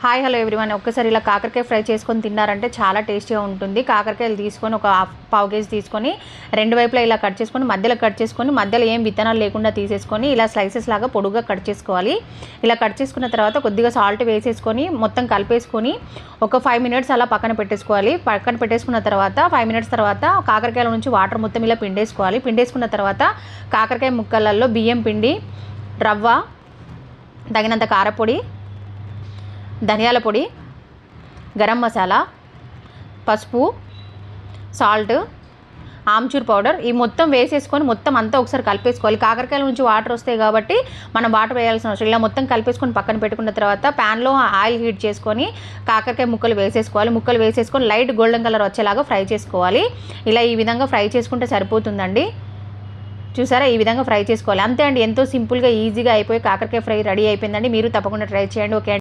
Hi hello everyone. ఒక్కసారి ఇలా కాకరకాయ ఫ్రై చేసుకొని తిన్నారంటే చాలా టేస్టీగా ఉంటుంది. కాకరకాయలు తీసుకొని ఒక పావు కేజీ తీసుకొని రెండు వైపులా ఇలా కట్ చేసుకొని మధ్యలో ఏం విత్తనాలు లేకుండా తీసేసుకొని ఇలా స్లైసెస్ లాగా పొడుగ్గా కట్ చేసుకోవాలి. ఇలా కట్ చేసుకున్న తర్వాత కొద్దిగా సాల్ట్ వేసేసుకొని మొత్తం కలిపేసుకొని ఒక 5 మినిట్స్ అలా పక్కన పెట్టేసుకోవాలి. పక్కన పెట్టేసుకున్న తర్వాత 5 మినిట్స్ తర్వాత కాకరకాయల నుంచి వాటర్ మొత్తం ఇలా పిండేసుకోవాలి. పిండేసుకున్న తర్వాత కాకరకాయ ముక్కలలో బియ్యం పిండి, రవ్వ, తగినంత కారపొడి, ధనియాల పొడి, గరం మసాలా, పసుపు, సాల్ట్, ఆమ్చూర్ పౌడర్ ఈ మొత్తం వేసేసుకొని మొత్తం అంతా ఒకసారి కలిపేసుకోవాలి. కాకరకాయల నుంచి వాటర్ వస్తాయి కాబట్టి మనం వాటర్ వేయాల్సిన అవసరం ఇలా మొత్తం కలిపేసుకొని పక్కన పెట్టుకున్న తర్వాత ప్యాన్లో ఆయిల్ హీట్ చేసుకొని కాకరకాయ ముక్కలు వేసేసుకోవాలి. ముక్కలు వేసేసుకొని లైట్ గోల్డెన్ కలర్ వచ్చేలాగా ఫ్రై చేసుకోవాలి. ఇలా ఈ విధంగా ఫ్రై చేసుకుంటే సరిపోతుందండి. చూసారా, ఈ విధంగా ఫ్రై చేసుకోవాలి. అంతే అండి, ఎంతో సింపుల్గా ఈజీగా అయిపోయి కాకరకాయ ఫ్రై రెడీ అయిపోయిందండి. మీరు తప్పకుండా ట్రై చేయండి. ఓకే.